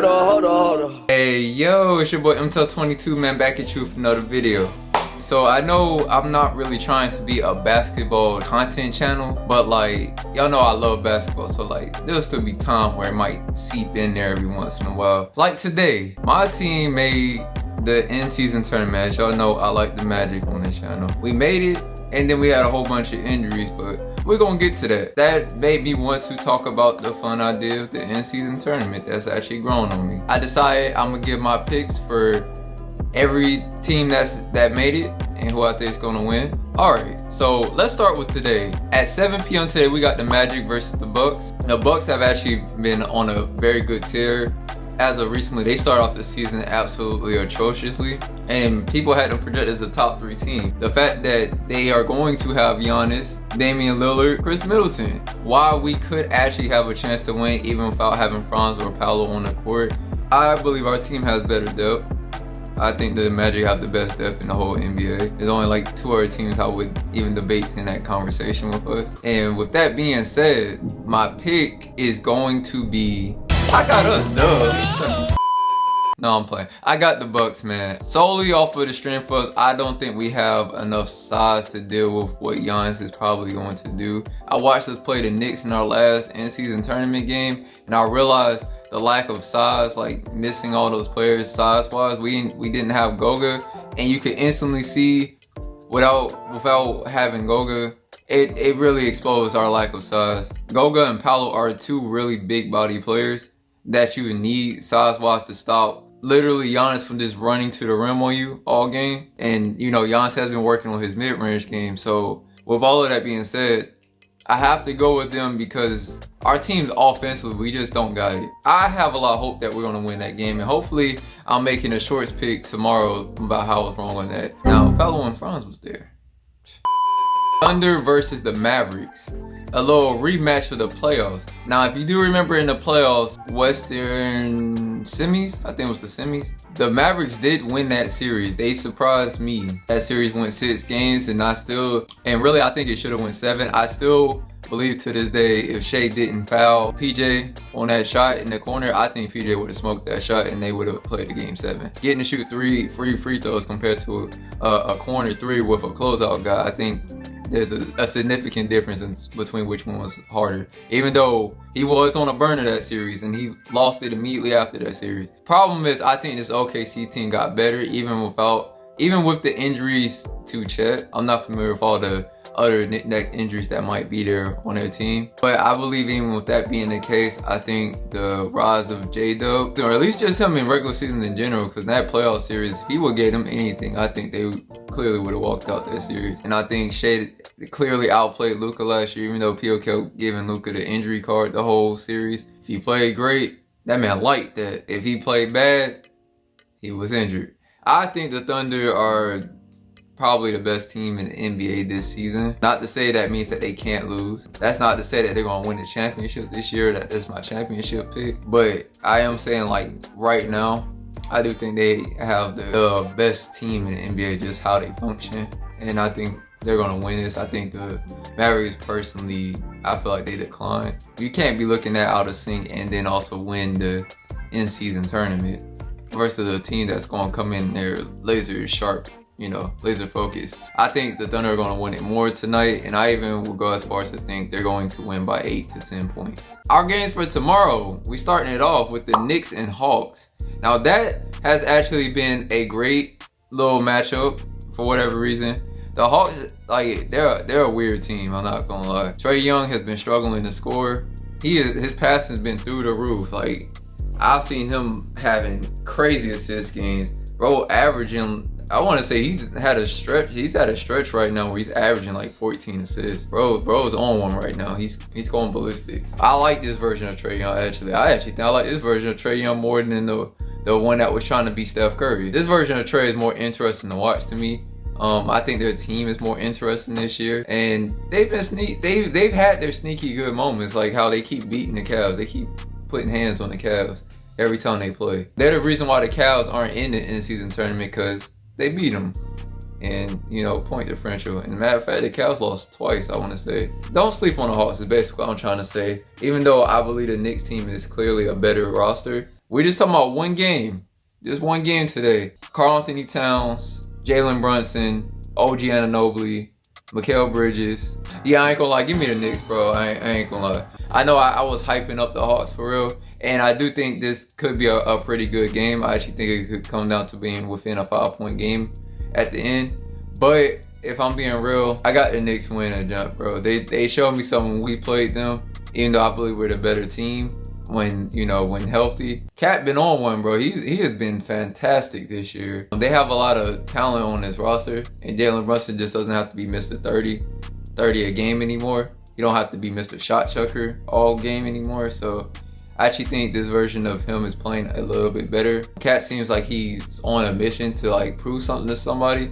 hold on. Hey, yo, it's your boy MTEL22, man, back at you with another video. So I know I'm not really trying to be a basketball content channel, but like, y'all know I love basketball, so like, there'll still be time where it might seep in there every once in a while. Like today, my team made the in-season tournament. As y'all know, I like the Magic on this channel. We made it, and then we had a whole bunch of injuries, but we're gonna get to that. That made me want to talk about the fun idea of the in-season tournament that's actually grown on me. I decided I'm gonna give my picks for every team that made it and who I think is gonna win. Alright, so let's start with today. At 7 p.m. today, we got the Magic versus the Bucks. The Bucks have actually been on a very good tear. As of recently, they started off the season absolutely atrociously, and people had them projected as a top 3 team. The fact that they are going to have Giannis, Damian Lillard, Chris Middleton, while we could actually have a chance to win even without having Franz or Paolo on the court, I believe our team has better depth. I think the Magic have the best depth in the whole NBA. There's only like 2 other teams I would even debate in that conversation with us. And with that being said, my pick is going to be, I got us, duh. No, I'm playing. I got the Bucks, man. Solely off of the strength of us, I don't think we have enough size to deal with what Giannis is probably going to do. I watched us play the Knicks in our last in-season tournament game, and I realized the lack of size, like missing all those players size-wise. We didn't have Goga, and you could instantly see without having Goga, it really exposed our lack of size. Goga and Paolo are 2 really big body players that you would need size-wise to stop literally Giannis from just running to the rim on you all game. And you know, Giannis has been working on his mid-range game. So with all of that being said, I have to go with them because our team's offensively, we just don't got it. I have a lot of hope that we're gonna win that game, and hopefully I'm making a shorts pick tomorrow about how I was wrong on that. Now, Paolo and Franz was there. Thunder versus the Mavericks. A little rematch for the playoffs. Now, if you do remember in the playoffs, Western semis, I think it was the semis, the Mavericks did win that series. They surprised me. That series went 6 games, and really I think it should have went 7. I still believe to this day, if Shea didn't foul PJ on that shot in the corner, I think PJ would have smoked that shot and they would have played the game 7. Getting to shoot 3 free throws compared to a corner 3 with a closeout guy, I think there's a significant difference between which one was harder. Even though he was on a burner that series and he lost it immediately after that series. Problem is, I think this OKC team got better even with the injuries to Chet. I'm not familiar with all the other neck injuries that might be there on their team. But I believe even with that being the case, I think the rise of J-Dub, or at least just him in regular season in general, because in that playoff series, if he would get him anything, I think they clearly would have walked out that series. And I think Shea clearly outplayed Luka last year, even though P.O. kept giving Luka the injury card the whole series. If he played great, that man liked that. If he played bad, he was injured. I think the Thunder are probably the best team in the NBA this season. Not to say that means that they can't lose. That's not to say that they're gonna win the championship this year, that's my championship pick. But I am saying, like, right now, I do think they have the best team in the NBA, just how they function. And I think they're gonna win this. I think the Mavericks personally, I feel like they decline. You can't be looking at out of sync and then also win the in-season tournament versus a team that's gonna come in there laser sharp, you know, laser focused. I think the Thunder are going to win it more tonight, and I even will go as far as to think they're going to win by 8 to 10 points. Our games for tomorrow, we starting it off with the Knicks and Hawks. Now that has actually been a great little matchup for whatever reason. The Hawks, like, they're a weird team, I'm not gonna lie. Trae Young has been struggling to score. His passing has been through the roof. Like, I've seen him having crazy assist games. Bro, averaging, I want to say he's had a stretch right now where he's averaging like 14 assists. Bro's on one right now. He's going ballistic. I like this version of Trae Young actually. I think I like this version of Trae Young more than the one that was trying to be Steph Curry. This version of Trae is more interesting to watch to me. I think their team is more interesting this year, and they've had their sneaky good moments, like how they keep beating the Cavs. They keep putting hands on the Cavs every time they play. They're the reason why the Cavs aren't in the in-season tournament, because they beat them. And, you know, point differential. And matter of fact, the Cavs lost twice, I want to say. Don't sleep on the Hawks is basically what I'm trying to say. Even though I believe the Knicks team is clearly a better roster, We just talking about one game. Just one game today. Karl-Anthony Towns, Jalen Brunson, OG Anunoby, Mikal Bridges. Yeah, I ain't gonna lie. Give me the Knicks, bro. I ain't gonna lie. I know I was hyping up the Hawks for real. And I do think this could be a pretty good game. I actually think it could come down to being within a 5-point game at the end. But if I'm being real, I got the Knicks win a jump, bro. They showed me something when we played them, even though I believe we're the better team when healthy. Cat been on one, bro. He has been fantastic this year. They have a lot of talent on this roster, and Jalen Brunson just doesn't have to be Mr. 30 a game anymore. You don't have to be Mr. Shot Chucker all game anymore. So I actually think this version of him is playing a little bit better. Cat seems like he's on a mission to like prove something to somebody,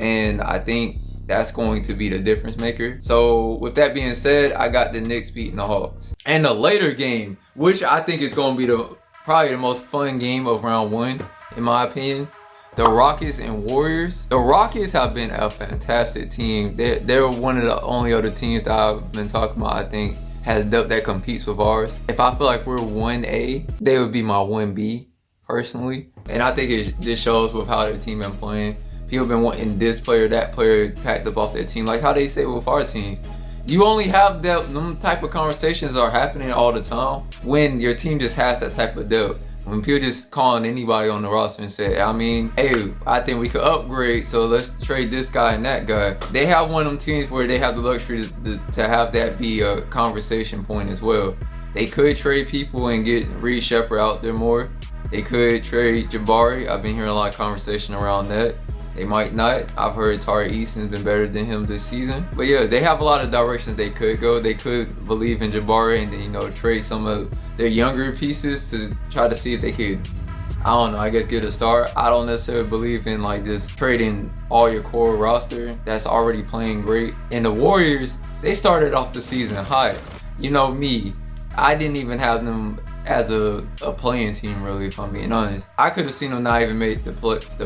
and I think that's going to be the difference maker. So with that being said, I got the Knicks beating the Hawks. And the later game, which I think is going to be probably the most fun game of round one, in my opinion, the Rockets and Warriors. The Rockets have been a fantastic team. They're one of the only other teams that I've been talking about, I think, has depth that competes with ours. If I feel like we're 1A, they would be my 1B, personally. And I think this shows with how their team been playing. People been wanting this player, that player packed up off their team, like how they say with our team. You only have depth, them type of conversations are happening all the time when your team just has that type of depth. When people just calling anybody on the roster and say, I mean, hey, I think we could upgrade, so let's trade this guy and that guy. They have one of them teams where they have the luxury to have that be a conversation point as well. They could trade people and get Reed Shepherd out there more. They could trade Jabari. I've been hearing a lot of conversation around that. They might not. I've heard Tari Easton's been better than him this season. But yeah, they have a lot of directions they could go. They could believe in Jabari and then, trade some of their younger pieces to try to see if they could, I don't know, I guess get a start. I don't necessarily believe in like just trading all your core roster that's already playing great. And the Warriors, they started off the season hot. You know me, I didn't even have them as a playing team, really, if I'm being honest. I could have seen them not even make the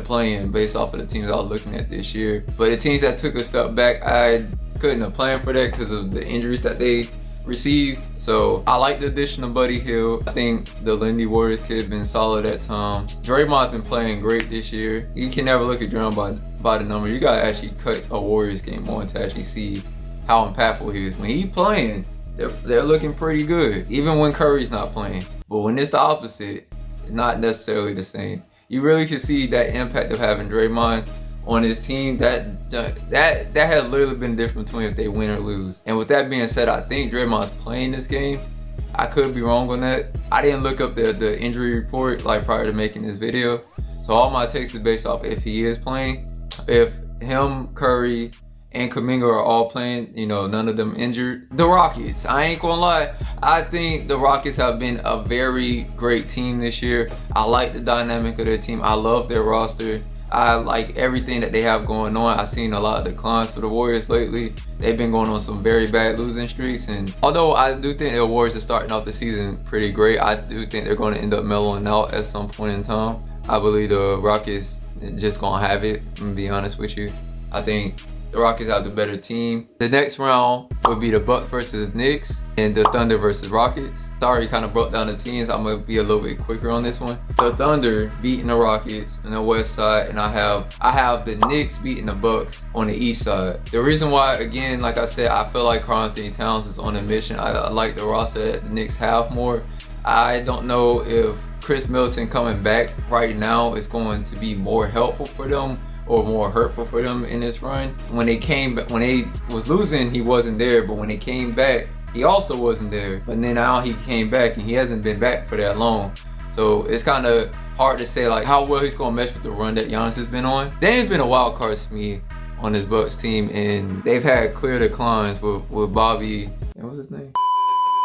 play-in based off of the teams I was looking at this year. But the teams that took a step back, I couldn't have planned for that because of the injuries that they received. So I like the addition of Buddy Hield. I think the Lindy Warriors kid been solid at times. Draymond's been playing great this year. You can never look at Draymond by the number. You gotta actually cut a Warriors game on to actually see how impactful he is. When he's playing, they're looking pretty good, even when Curry's not playing. But when it's the opposite, it's not necessarily the same. You really can see that impact of having Draymond on his team. That has literally been the difference between if they win or lose. And with that being said, I think Draymond's playing this game. I could be wrong on that. I didn't look up the injury report like prior to making this video. So all my takes is based off if he is playing. If him, Curry, and Kuminga are all playing, none of them injured. The Rockets, I ain't gonna lie, I think the Rockets have been a very great team this year. I like the dynamic of their team. I love their roster. I like everything that they have going on. I've seen a lot of declines for the Warriors lately. They've been going on some very bad losing streaks, and although I do think the Warriors are starting off the season pretty great, I do think they're going to end up mellowing out at some point in time. I believe the Rockets just gonna have it, I'm gonna be honest with you. I think the Rockets have the better team. The next round would be the Bucks versus Knicks and the Thunder versus Rockets. Sorry, kind of broke down the teams. I'm gonna be a little bit quicker on this one. The Thunder beating the Rockets on the west side, and I have the Knicks beating the Bucks on the east side. The reason why, again, like I said, I feel like Karl-Anthony Towns is on a mission. I like the roster that the Knicks have more. I don't know if Chris Middleton coming back right now is going to be more helpful for them or more hurtful for them in this run. When they was losing, he wasn't there, but when they came back, he also wasn't there. But then now he came back and he hasn't been back for that long. So it's kind of hard to say like how well he's gonna mesh with the run that Giannis has been on. Dame's been a wild card to me on this Bucks team, and they've had clear declines with Bobby, and what's his name?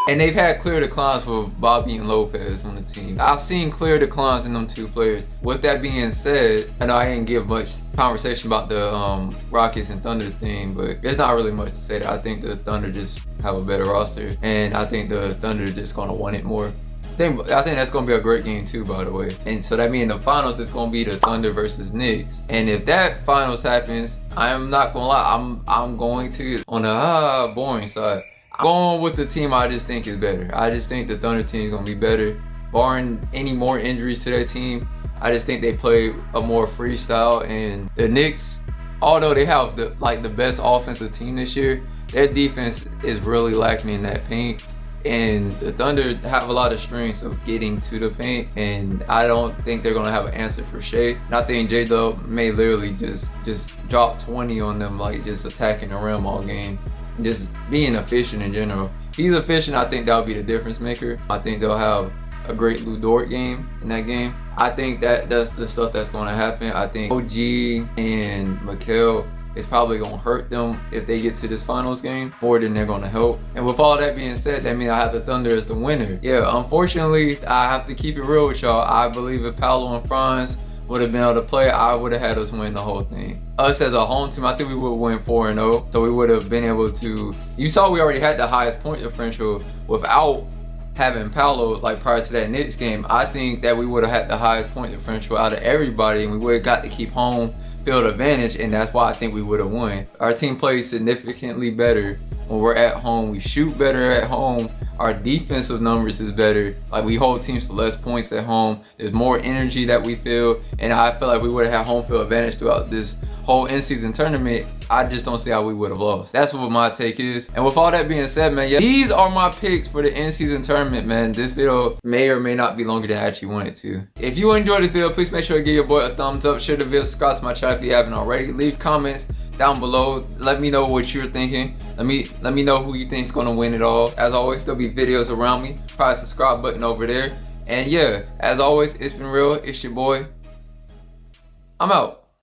And they've had clear declines with Bobby and Lopez on the team. I've seen clear declines in them two players. With that being said, I know I didn't give much conversation about the Rockets and Thunder thing, but there's not really much to say there. I think the Thunder just have a better roster, and I think the Thunder just gonna want it more. I think that's gonna be a great game too, by the way. And so that means the finals is gonna be the Thunder versus Knicks. And if that finals happens, I am not gonna lie, I'm going to on the boring side. I'm going with the team I just think is better. I just think the Thunder team is going to be better. barring any more injuries to their team, I just think they play a more freestyle. And the Knicks, although they have the best offensive team this year, their defense is really lacking in that paint. And the Thunder have a lot of strengths of getting to the paint, and I don't think they're gonna have an answer for Shea. And I think J-Dub may literally just drop 20 on them, like just attacking the rim all game, and just being efficient in general. If he's efficient, I think that'll be the difference maker. I think they'll have a great Lu Dort game in that game. I think that's the stuff that's gonna happen. I think OG and Mikal is probably gonna hurt them if they get to this finals game more than they're gonna help. And with all that being said, that means I have the Thunder as the winner. Yeah, unfortunately, I have to keep it real with y'all. I believe if Paolo and Franz would have been able to play, I would have had us win the whole thing. Us as a home team, I think we would win 4-0. So we would have been able to, you saw we already had the highest point differential without having Paolo, like prior to that Knicks game. I think that we would have had the highest point differential out of everybody, and we would have got to keep home field advantage, and that's why I think we would have won. Our team plays significantly better when we're at home. We shoot better at home. Our defensive numbers is better. Like, we hold teams to less points at home. There's more energy that we feel, and I feel like we would have had home field advantage throughout this whole in-season tournament. I just don't see how we would have lost. That's what my take is. And with all that being said, man, yeah, these are my picks for the in-season tournament, man. This video may or may not be longer than I actually want it to. If you enjoyed the video, please make sure to give your boy a thumbs up. Share the video, subscribe to my channel if you haven't already. Leave comments down below. Let me know what you're thinking. Let me know who you think is gonna win it all. As always, there'll be videos around me. Probably subscribe button over there. And yeah, as always, it's been real. It's your boy. I'm out.